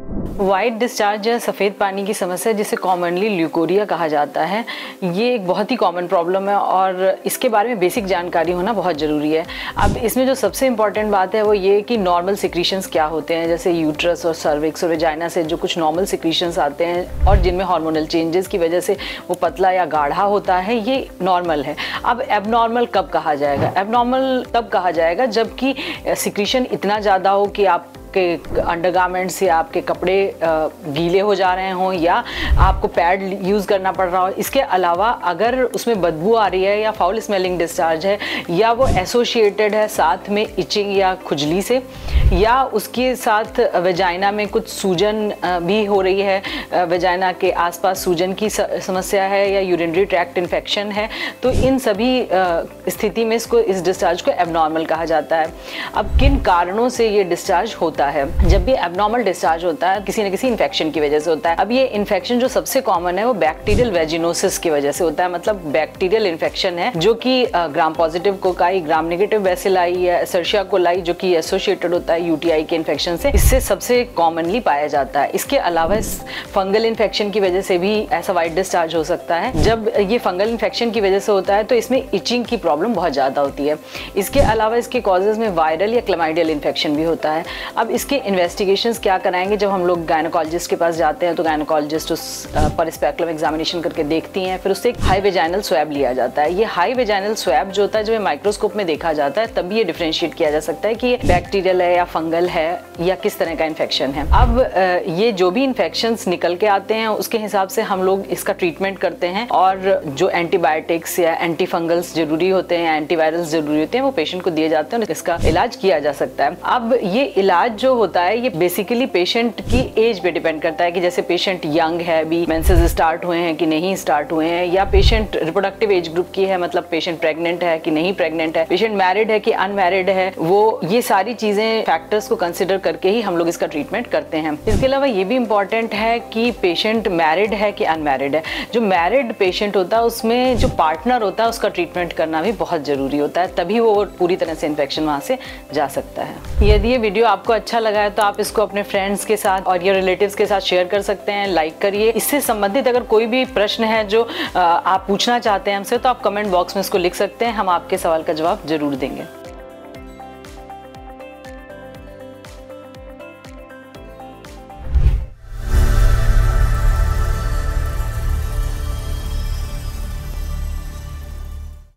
White discharge या सफ़ेद पानी की समस्या, जिसे कॉमनली ल्यूकोरिया कहा जाता है, ये एक बहुत ही कॉमन प्रॉब्लम है और इसके बारे में बेसिक जानकारी होना बहुत ज़रूरी है। अब इसमें जो सबसे इम्पॉर्टेंट बात है वो ये कि नॉर्मल सिक्रीशंस क्या होते हैं, जैसे यूट्रस और सर्विक्स और वेजाइना से जो कुछ नॉर्मल सिक्रीशंस आते हैं और जिनमें हार्मोनल चेंजेस की वजह से वो पतला या गाढ़ा होता है, ये नॉर्मल है। अब एबनॉर्मल कब कहा जाएगा? एबनॉर्मल तब कहा जाएगा जबकि सिक्रीशन इतना ज़्यादा हो कि आप के अंडरगारमेंट्स या आपके कपड़े गीले हो जा रहे हों या आपको पैड यूज़ करना पड़ रहा हो। इसके अलावा अगर उसमें बदबू आ रही है या फाउल स्मेलिंग डिस्चार्ज है या वो एसोसिएटेड है साथ में इचिंग या खुजली से, या उसके साथ वेजाइना में कुछ सूजन भी हो रही है, वेजाइना के आसपास सूजन की समस्या है या यूरिनरी ट्रैक्ट इन्फेक्शन है, तो इन सभी स्थिति में इस डिस्चार्ज को एबनॉर्मल कहा जाता है। अब किन कारणों से ये डिस्चार्ज होता है? जब भी एबनॉर्मल डिस्चार्ज होता है किसी न किसी इन्फेक्शन की वजह से होता है। अब ये इन्फेक्शन जो सबसे कॉमन है वो बैक्टीरियल वेजिनोसिस की वजह से होता है, मतलब बैक्टीरियल इन्फेक्शन है जो कि gram positive cocci, gram negative bacilli या एसर्शिया कोलाई जो कि एसोसिएटेड होता है यूटीआई के इन्फेक्शन से, इससे सबसे कॉमनली पाया जाता है। इसके अलावा फंगल इन्फेक्शन की वजह से भी ऐसा वाइट डिस्चार्ज हो सकता है। जब ये फंगल इन्फेक्शन की वजह से होता है तो इसमें इचिंग की प्रॉब्लम बहुत ज़्यादा होती है। इसके अलावा इसके कॉजेज में वायरल या क्लेमाइडियल इन्फेक्शन भी होता है। अब इसके इन्वेस्टिगेशंस क्या कराएंगे? जब हम लोग गायनोकोलॉजिस्ट के पास जाते हैं तो गायनोकोलॉजिस्ट उस पर स्पेकुलम एग्जामिनेशन करके देखती हैं, फिर उससे एक हाई वेजाइनल स्वैब लिया जाता है। ये हाई वेजाइनल स्वैब जो होता है, जब माइक्रोस्कोप में देखा जाता है तभी ये डिफरेंशिएट किया जा सकता है कि ये बैक्टीरियल है या फंगल है या किस तरह का इन्फेक्शन है। अब ये जो भी इन्फेक्शंस निकल के आते हैं उसके हिसाब से हम लोग इसका ट्रीटमेंट करते हैं और जो एंटीबायोटिक्स या एंटी फंगल्स जरूरी होते हैं, एंटीवायरल्स जरूरी होते हैं, वो पेशेंट को दिए जाते हैं और इसका इलाज किया जा सकता है। अब ये इलाज जो होता है ये बेसिकली पेशेंट की एज पे डिपेंड करता है कि जैसे पेशेंट यंग है, अभी मेंसेस स्टार्ट हुए हैं कि नहीं स्टार्ट हुए हैं, या पेशेंट रिप्रोडक्टिव एज ग्रुप की है, मतलब पेशेंट प्रेग्नेंट है कि नहीं प्रेग्नेंट है, पेशेंट मैरिड है कि अनमैरिड है, वो ये सारी चीजें फैक्टर्स को कंसिडर करके ही हम लोग इसका ट्रीटमेंट करते हैं। इसके अलावा ये भी इंपॉर्टेंट है कि पेशेंट मैरिड है कि अनमैरिड है। जो मैरिड पेशेंट होता है उसमें जो पार्टनर होता है उसका ट्रीटमेंट करना भी बहुत जरूरी होता है, तभी वो पूरी तरह से इन्फेक्शन वहां से जा सकता है। यदि ये वीडियो आपको अच्छा लगा है तो आप इसको अपने फ्रेंड्स के साथ और या रिलेटिव्स के साथ शेयर कर सकते हैं, लाइक करिए। इससे संबंधित अगर कोई भी प्रश्न है जो आप पूछना चाहते हैं हमसे तो आप कमेंट बॉक्स में इसको लिख सकते हैं, हम आपके सवाल का जवाब जरूर देंगे।